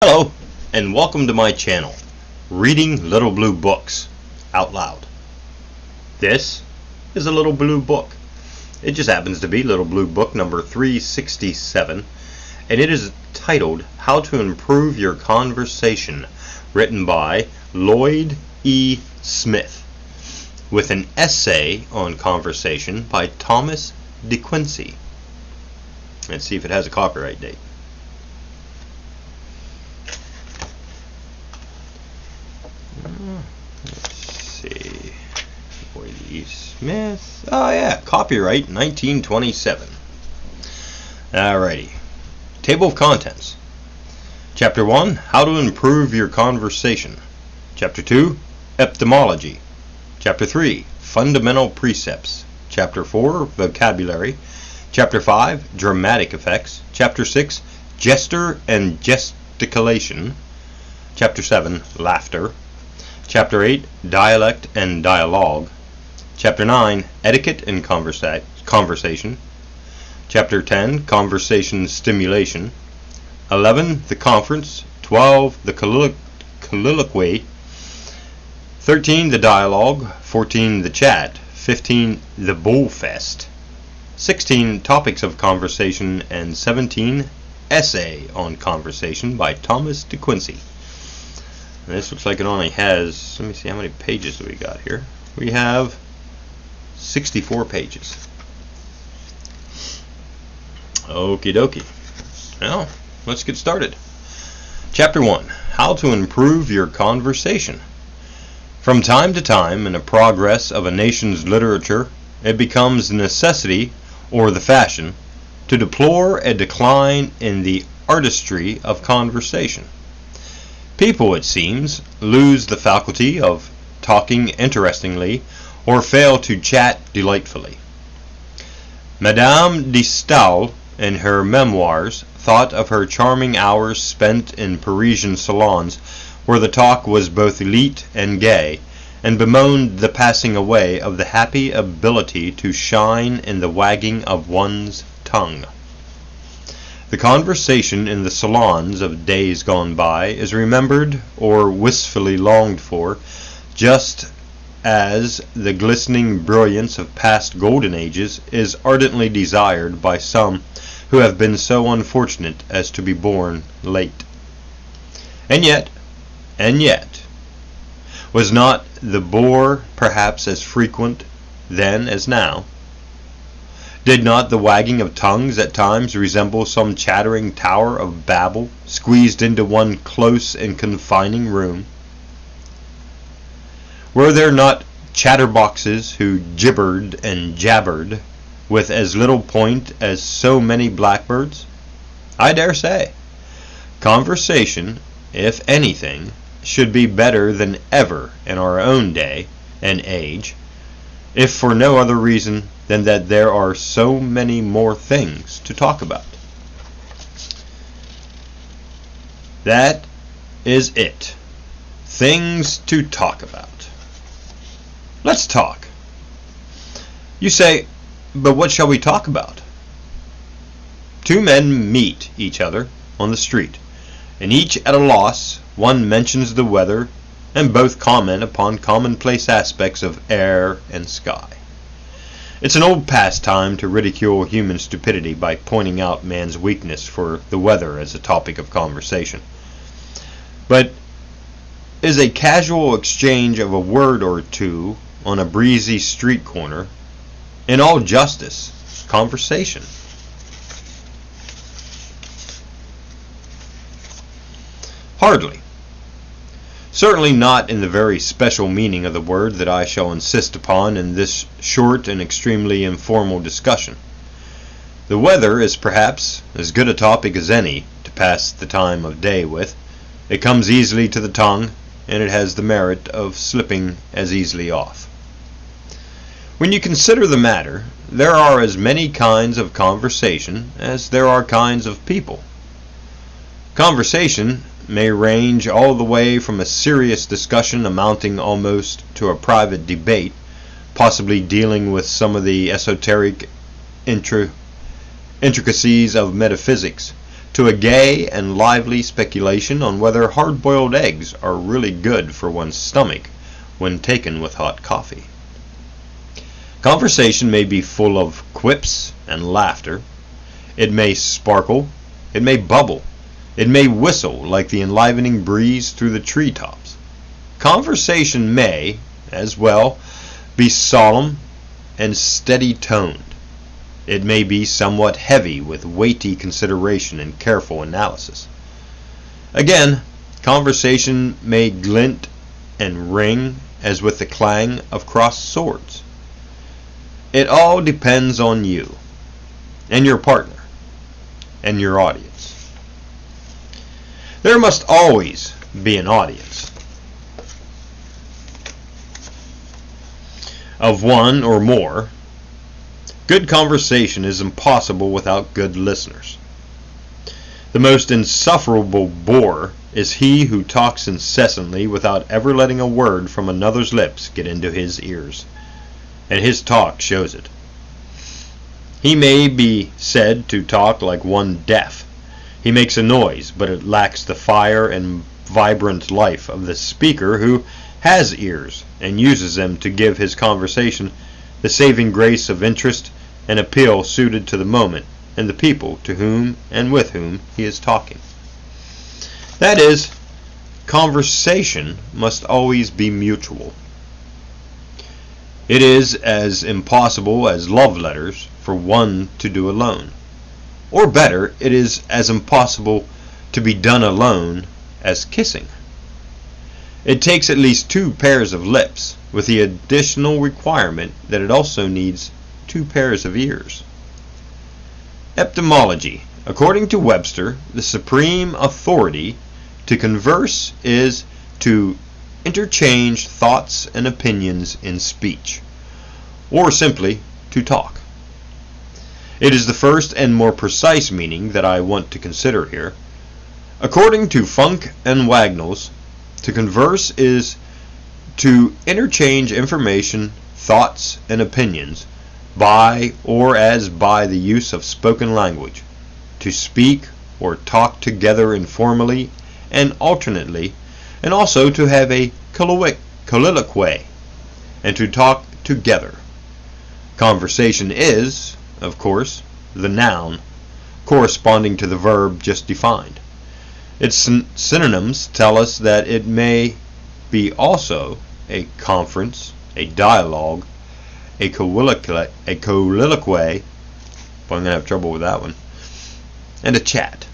Hello, and welcome to my channel, Reading Little Blue Books Out Loud. This is a Little Blue Book. It just happens to be Little Blue Book number 367, and it is titled How to Improve Your Conversation, written by Lloyd E. Smith, with an essay on conversation by Thomas De Quincey. Let's see if it has a copyright date. Let's see. Lloyd E. Smith. Oh yeah, copyright 1927. Alrighty. Table of contents. Chapter 1, How to Improve Your Conversation. Chapter 2, Etymology. Chapter 3, Fundamental Precepts. Chapter 4, Vocabulary. Chapter 5, Dramatic Effects. Chapter 6, Gesture and Gesticulation. Chapter 7, Laughter. Chapter 8, Dialect and Dialogue. Chapter 9, Etiquette and Conversation. Chapter 10, Conversation Stimulation. 11, The Conference. 12, The Colloquy. 13, The Dialogue. 14, The Chat. 15, The Bullfest. 16, Topics of Conversation. And 17, Essay on Conversation by Thomas De Quincey. And this looks like it only has, let me see how many pages do we got here. We have 64 pages. Okie dokie. Well, let's get started. Chapter 1, How to Improve Your Conversation. From time to time in the progress of a nation's literature, it becomes the necessity, or the fashion, to deplore a decline in the artistry of conversation. People, it seems, lose the faculty of talking interestingly or fail to chat delightfully. Madame de Staël, in her memoirs, thought of her charming hours spent in Parisian salons where the talk was both élite and gay, and bemoaned the passing away of the happy ability to shine in the wagging of one's tongue. The conversation in the salons of days gone by is remembered or wistfully longed for, just as the glistening brilliance of past golden ages is ardently desired by some who have been so unfortunate as to be born late. And yet, was not the bore perhaps as frequent then as now? Did not the wagging of tongues at times resemble some chattering tower of Babel squeezed into one close and confining room? Were there not chatterboxes who gibbered and jabbered with as little point as so many blackbirds? I dare say. Conversation, if anything, should be better than ever in our own day and age, if for no other reason than that there are so many more things to talk about. That is it. Things to talk about. Let's talk. You say, but what shall we talk about? Two men meet each other on the street, and each at a loss. One mentions the weather, and both comment upon commonplace aspects of air and sky. It's an old pastime to ridicule human stupidity by pointing out man's weakness for the weather as a topic of conversation. But is a casual exchange of a word or two on a breezy street corner, in all justice, conversation? Hardly. Certainly not in the very special meaning of the word that I shall insist upon in this short and extremely informal discussion. The weather is perhaps as good a topic as any to pass the time of day with. It comes easily to the tongue, and it has the merit of slipping as easily off. When you consider the matter, there are as many kinds of conversation as there are kinds of people. Conversation may range all the way from a serious discussion amounting almost to a private debate, possibly dealing with some of the esoteric intricacies of metaphysics, to a gay and lively speculation on whether hard-boiled eggs are really good for one's stomach when taken with hot coffee. Conversation may be full of quips and laughter. It may sparkle, it may bubble, it may whistle like the enlivening breeze through the treetops. Conversation may, as well, be solemn and steady-toned. It may be somewhat heavy with weighty consideration and careful analysis. Again, conversation may glint and ring as with the clang of crossed swords. It all depends on you and your partner and your audience. There must always be an audience of one or more. Good conversation is impossible without good listeners. The most insufferable bore is he who talks incessantly without ever letting a word from another's lips get into his ears, and his talk shows it. He may be said to talk like one deaf. He makes a noise, but it lacks the fire and vibrant life of the speaker who has ears and uses them to give his conversation the saving grace of interest and appeal suited to the moment and the people to whom and with whom he is talking. That is, conversation must always be mutual. It is as impossible as love letters for one to do alone. Or better, it is as impossible to be done alone as kissing. It takes at least 2 pairs of lips, with the additional requirement that it also needs 2 pairs of ears. Etymology. According to Webster, the supreme authority to converse is to interchange thoughts and opinions in speech, or simply to talk. It is the first and more precise meaning that I want to consider here. According to Funk and Wagnalls, to converse is to interchange information, thoughts, and opinions by or as by the use of spoken language, to speak or talk together informally and alternately, and also to have a colloquy, and to talk together. Conversation is, of course, the noun, corresponding to the verb just defined. Its synonyms tell us that it may be also a conference, a dialogue, a colloquy, but I'm going to have trouble with that one, and a chat.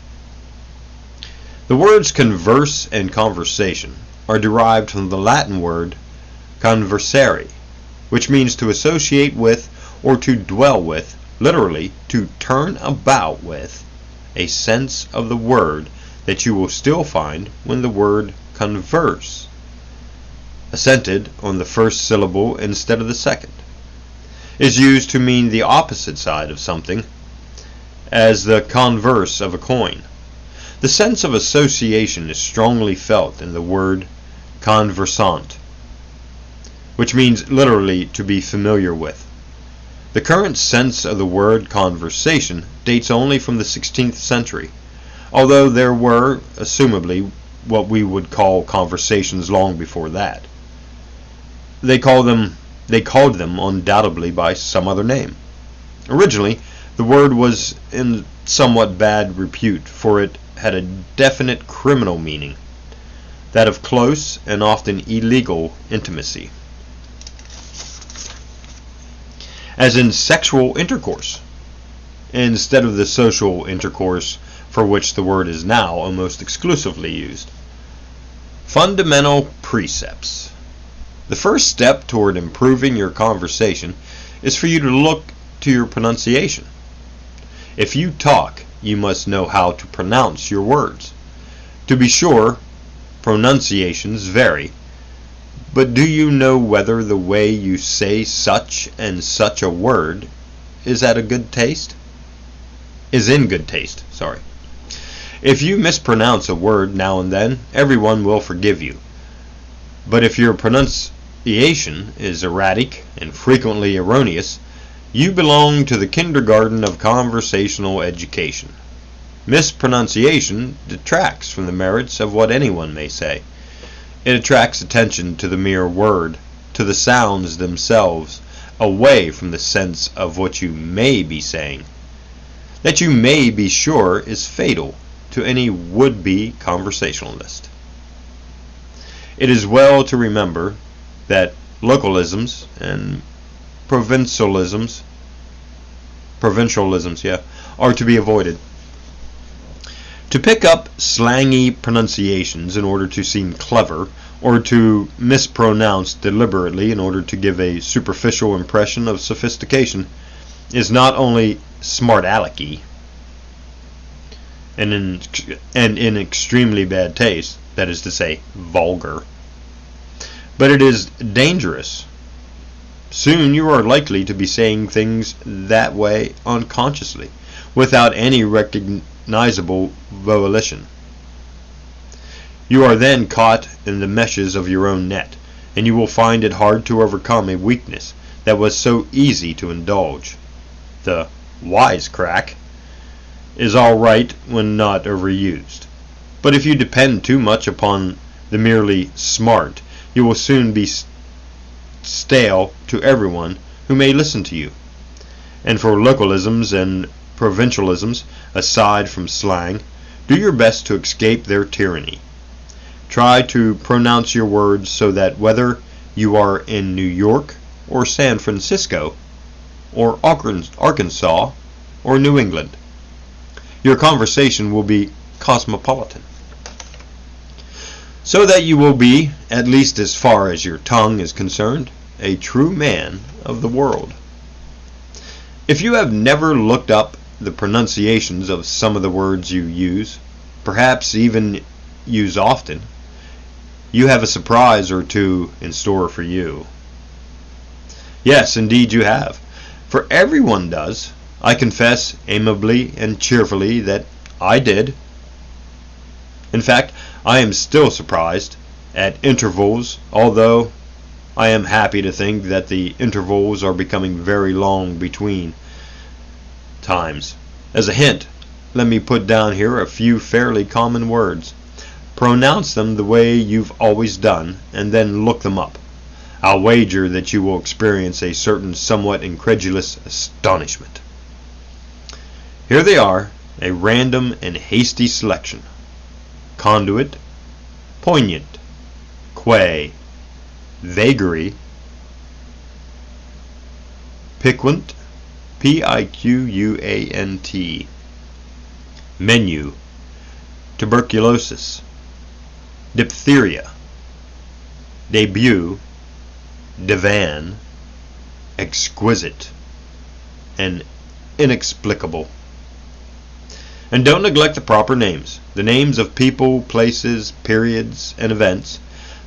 The words converse and conversation are derived from the Latin word conversare, which means to associate with or to dwell with, literally to turn about with, a sense of the word that you will still find when the word converse, accented on the first syllable instead of the second, is used to mean the opposite side of something, as the converse of a coin. The sense of association is strongly felt in the word conversant, which means literally to be familiar with. The current sense of the word conversation dates only from the 16th century, although there were, assumably, what we would call conversations long before that. They called them undoubtedly by some other name. Originally, the word was in somewhat bad repute, for it had a definite criminal meaning, that of close and often illegal intimacy, as in sexual intercourse, instead of the social intercourse for which the word is now almost exclusively used. Fundamental precepts. The first step toward improving your conversation is for you to look to your pronunciation. If you talk, you must know how to pronounce your words. To be sure, pronunciations vary, but do you know whether the way you say such and such a word is in good taste? If you mispronounce a word now and then, everyone will forgive you. But if your pronunciation is erratic and frequently erroneous, you belong to the kindergarten of conversational education. Mispronunciation detracts from the merits of what anyone may say. It attracts attention to the mere word, to the sounds themselves, away from the sense of what you may be saying. That you may be sure is fatal to any would-be conversationalist. It is well to remember that localisms and provincialisms are to be avoided. To pick up slangy pronunciations in order to seem clever, or to mispronounce deliberately in order to give a superficial impression of sophistication, is not only smart-alecky and in extremely bad taste, that is to say, vulgar, but it is dangerous. Soon you are likely to be saying things that way unconsciously, without any recognizable volition. You are then caught in the meshes of your own net, and you will find it hard to overcome a weakness that was so easy to indulge. The wisecrack is all right when not overused, but if you depend too much upon the merely smart, you will soon be stale to everyone who may listen to you. And for localisms and provincialisms, aside from slang, do your best to escape their tyranny. Try to pronounce your words so that whether you are in New York or San Francisco or Arkansas or New England, your conversation will be cosmopolitan, so that you will be, at least as far as your tongue is concerned, a true man of the world. If you have never looked up the pronunciations of some of the words you use, perhaps even use often, you have a surprise or two in store for you. Yes, indeed you have, for everyone does. I confess amiably and cheerfully that I did. In fact, I am still surprised, at intervals, although I am happy to think that the intervals are becoming very long between times. As a hint, let me put down here a few fairly common words. Pronounce them the way you've always done, and then look them up. I'll wager that you will experience a certain somewhat incredulous astonishment. Here they are, a random and hasty selection. Conduit, poignant, quay, vagary, piquant, piquant, menu, tuberculosis, diphtheria, debut, divan, exquisite, and inexplicable. And don't neglect the proper names, the names of people, places, periods, and events.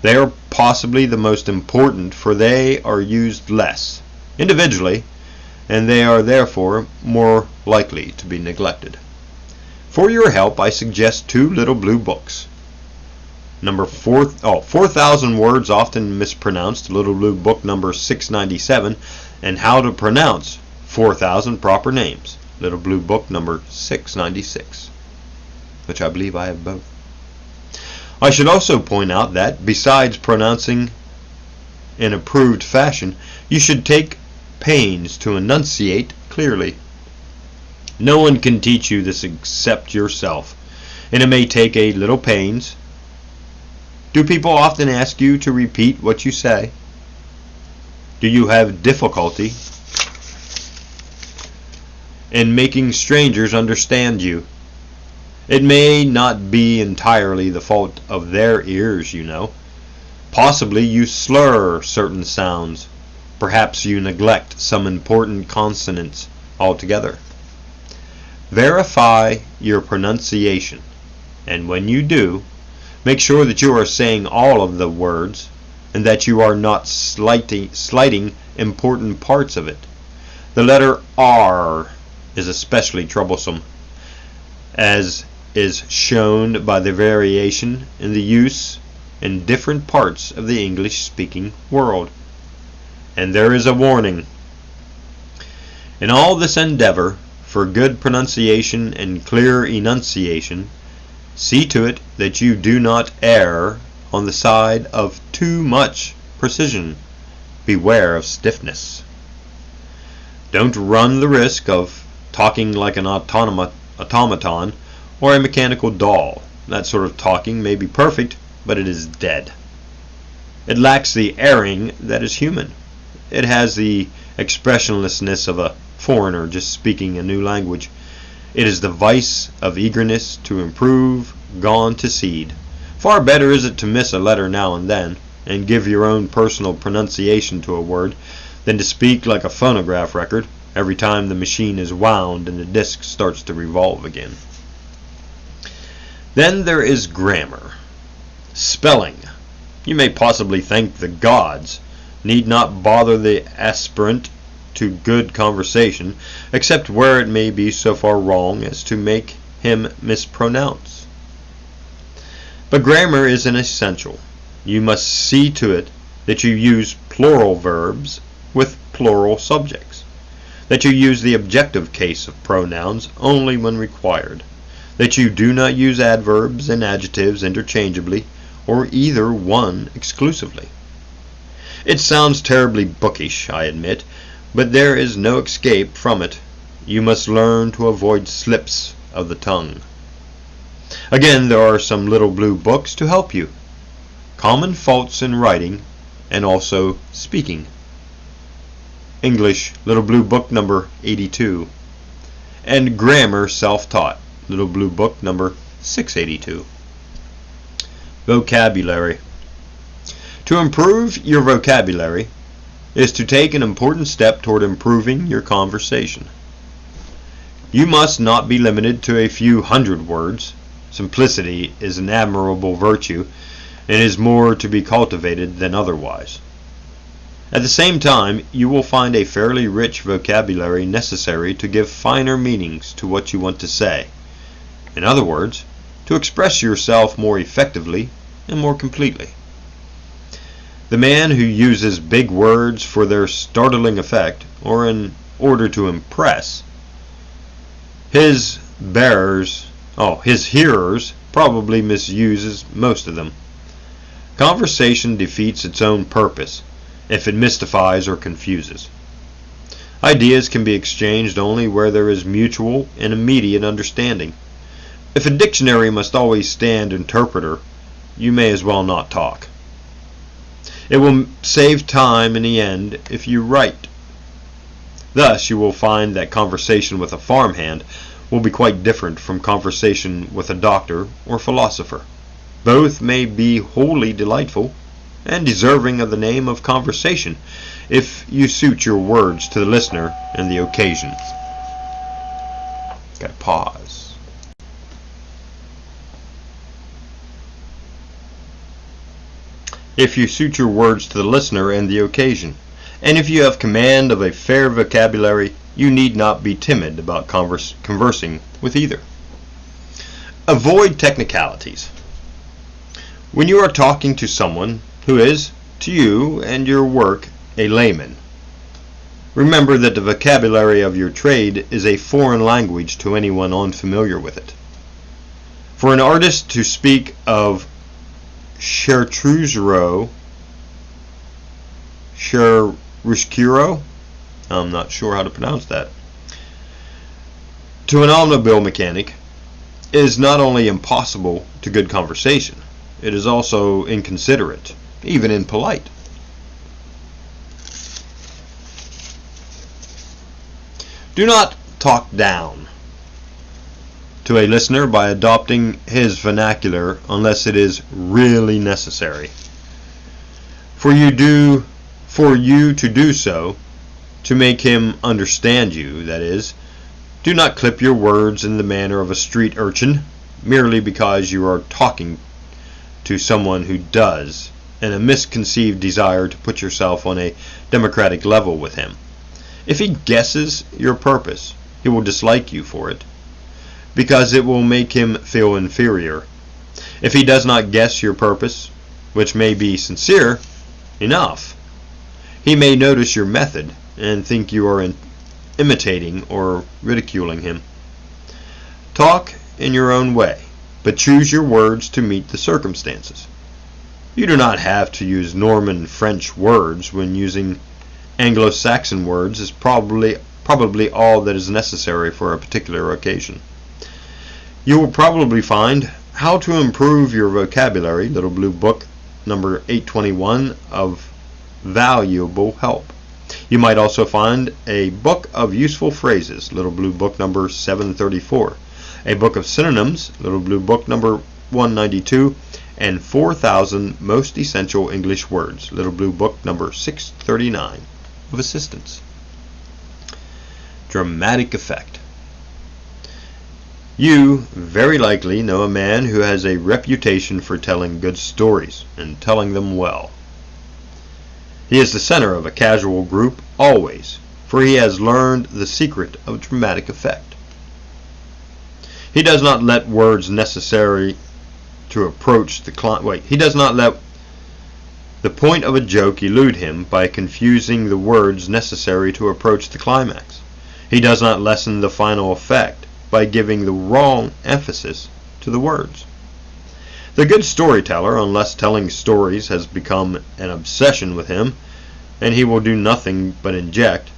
They are possibly the most important, for they are used less, individually, and they are therefore more likely to be neglected. For your help, I suggest 2 little blue books. Number 4,000 Words Often Mispronounced, Little Blue Book number 697, and How to Pronounce 4,000 Proper Names, Little Blue Book number 696, which I believe I have both. I should also point out that, besides pronouncing in approved fashion, you should take pains to enunciate clearly. No one can teach you this except yourself, and it may take a little pains. Do people often ask you to repeat what you say? Do you have difficulty in making strangers understand you? It may not be entirely the fault of their ears, you know. Possibly you slur certain sounds. Perhaps you neglect some important consonants altogether. Verify your pronunciation, and when you do, make sure that you are saying all of the words, and that you are not slighting important parts of it. The letter R is especially troublesome, as is shown by the variation in the use in different parts of the English-speaking world. And there is a warning. In all this endeavor, for good pronunciation and clear enunciation, see to it that you do not err on the side of too much precision. Beware of stiffness. Don't run the risk of talking like an automaton or a mechanical doll. That sort of talking may be perfect, but it is dead. It lacks the erring that is human. It has the expressionlessness of a foreigner just speaking a new language. It is the vice of eagerness to improve gone to seed. Far better is it to miss a letter now and then, and give your own personal pronunciation to a word, than to speak like a phonograph record every time the machine is wound and the disc starts to revolve again. Then there is grammar. Spelling. You may possibly think the gods need not bother the aspirant to good conversation, except where it may be so far wrong as to make him mispronounce. But grammar is an essential. You must see to it that you use plural verbs with plural subjects, that you use the objective case of pronouns only when required, that you do not use adverbs and adjectives interchangeably, or either one exclusively. It sounds terribly bookish, I admit, but there is no escape from it. You must learn to avoid slips of the tongue. Again, there are some little blue books to help you. Common faults in writing and also speaking. English, Little Blue Book number 82. And Grammar Self-Taught, Little Blue Book number 682. Vocabulary. To improve your vocabulary is to take an important step toward improving your conversation. You must not be limited to a few hundred words. Simplicity is an admirable virtue and is more to be cultivated than otherwise. At the same time, you will find a fairly rich vocabulary necessary to give finer meanings to what you want to say. In other words, to express yourself more effectively and more completely. The man who uses big words for their startling effect, or in order to impress, his hearers probably misuses most of them. Conversation defeats its own purpose if it mystifies or confuses. Ideas can be exchanged only where there is mutual and immediate understanding. If a dictionary must always stand interpreter, you may as well not talk. It will save time in the end if you write. Thus you will find that conversation with a farmhand will be quite different from conversation with a doctor or philosopher. Both may be wholly delightful and deserving of the name of conversation if you suit your words to the listener and the occasion. Gotta pause. If you suit your words to the listener and the occasion, and if you have command of a fair vocabulary, you need not be timid about conversing with either. Avoid technicalities. When you are talking to someone who is, to you and your work, a layman, remember that the vocabulary of your trade is a foreign language to anyone unfamiliar with it. For an artist to speak of chiaroscuro, I'm not sure how to pronounce that, to an automobile mechanic is not only impossible to good conversation, it is also inconsiderate, even impolite. Do not talk down to a listener by adopting his vernacular unless it is really necessary. For you to do so, to make him understand you, that is, do not clip your words in the manner of a street urchin, merely because you are talking to someone who does, and a misconceived desire to put yourself on a democratic level with him. If he guesses your purpose, he will dislike you for it, because it will make him feel inferior. If he does not guess your purpose, which may be sincere enough, he may notice your method and think you are imitating or ridiculing him. Talk in your own way, but choose your words to meet the circumstances. You do not have to use Norman French words when using Anglo-Saxon words is probably all that is necessary for a particular occasion. You will probably find How to Improve Your Vocabulary, Little Blue Book number 821, of valuable help. You might also find a book of useful phrases, Little Blue Book number 734, a book of synonyms, Little Blue Book number 192, and 4,000 Most Essential English Words, Little Blue Book number 639, of assistance. Dramatic effect. You very likely know a man who has a reputation for telling good stories and telling them well. He is the center of a casual group always, for he has learned the secret of dramatic effect. He does not let words necessary to approach the he does not let the point of a joke elude him by confusing the words necessary to approach the climax. He does not lessen the final effect by giving the wrong emphasis to the words. The good storyteller, unless telling stories has become an obsession with him, and he will do nothing but inject,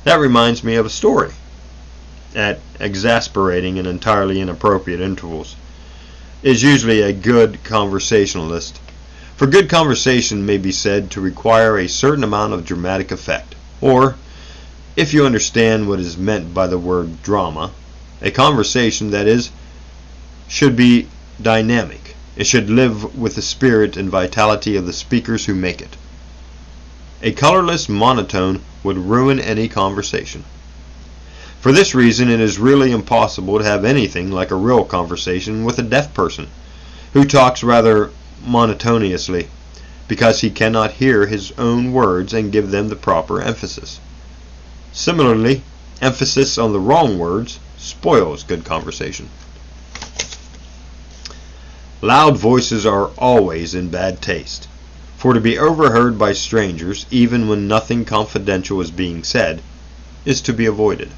that reminds me of a story, at exasperating and entirely inappropriate intervals, is usually a good conversationalist. For good conversation may be said to require a certain amount of dramatic effect, or, if you understand what is meant by the word drama, a conversation, that is, should be dynamic. It should live with the spirit and vitality of the speakers who make it. A colorless monotone would ruin any conversation. For this reason, it is really impossible to have anything like a real conversation with a deaf person, who talks rather monotonously, because he cannot hear his own words and give them the proper emphasis. Similarly, emphasis on the wrong words spoils good conversation. Loud voices are always in bad taste, for to be overheard by strangers, even when nothing confidential is being said, is to be avoided.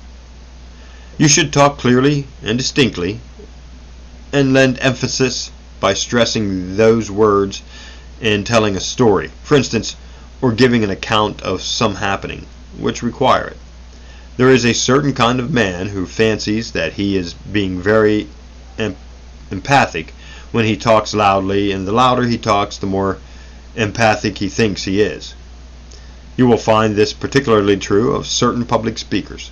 You should talk clearly and distinctly, and lend emphasis by stressing those words in telling a story, for instance, or giving an account of some happening, which require it. There is a certain kind of man who fancies that he is being very emphatic when he talks loudly, and the louder he talks, the more emphatic he thinks he is. You will find this particularly true of certain public speakers.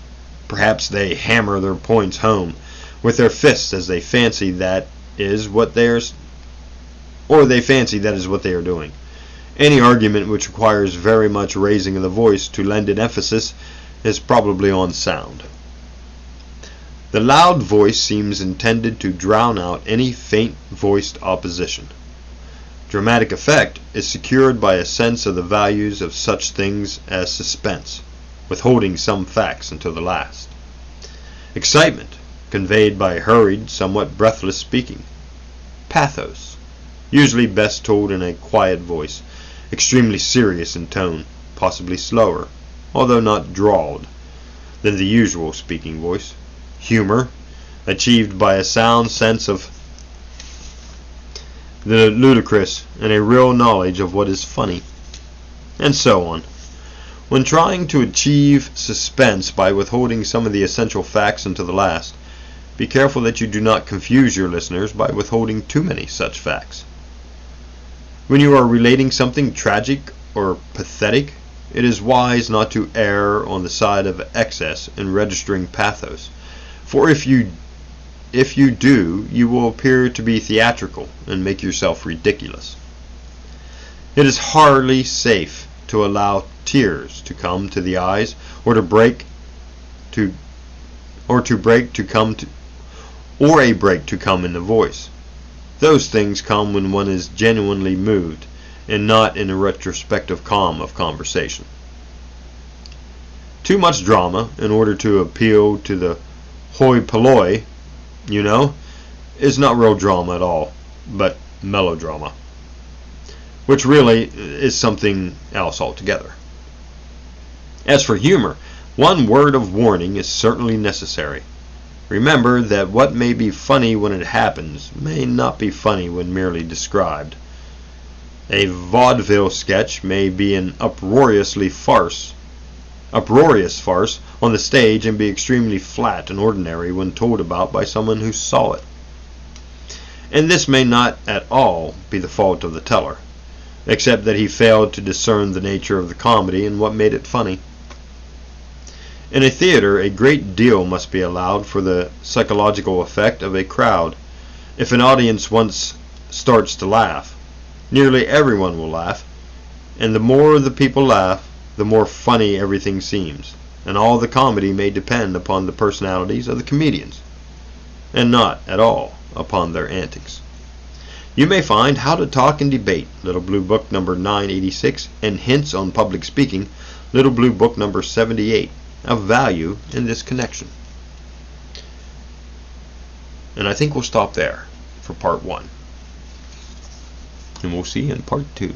Perhaps they hammer their points home with their fists as they fancy that is what they are, or they fancy that is what they are doing. Any argument which requires very much raising of the voice to lend it emphasis is probably unsound. The loud voice seems intended to drown out any faint-voiced opposition. Dramatic effect is secured by a sense of the values of such things as suspense, withholding some facts until the last. Excitement, conveyed by hurried, somewhat breathless speaking. Pathos, usually best told in a quiet voice, extremely serious in tone, possibly slower, although not drawled, than the usual speaking voice. Humor, achieved by a sound sense of the ludicrous and a real knowledge of what is funny, and so on. When trying to achieve suspense by withholding some of the essential facts until the last, be careful that you do not confuse your listeners by withholding too many such facts. When you are relating something tragic or pathetic, it is wise not to err on the side of excess in registering pathos, for if you do, you will appear to be theatrical and make yourself ridiculous. It is hardly safe to allow tears to come to the eyes, or a break to come in the voice. Those things come when one is genuinely moved, and not in a retrospective calm of conversation. Too much drama, in order to appeal to the hoi polloi, is not real drama at all, but melodrama, which really is something else altogether. As for humor, One word of warning is certainly necessary. Remember that what may be funny when it happens may not be funny when merely described. A vaudeville sketch may be an uproarious farce on the stage and be extremely flat and ordinary when told about by someone who saw it. And this may not at all be the fault of the teller, except that he failed to discern the nature of the comedy and what made it funny. In a theater, a great deal must be allowed for the psychological effect of a crowd. If an audience once starts to laugh, nearly everyone will laugh, and the more the people laugh, the more funny everything seems, and all the comedy may depend upon the personalities of the comedians, and not at all upon their antics. You may find How to Talk and Debate, Little Blue Book number 986, and Hints on Public Speaking, Little Blue Book number 78, of value in this connection. And I think we'll stop there for part 1. And we'll see you in part 2.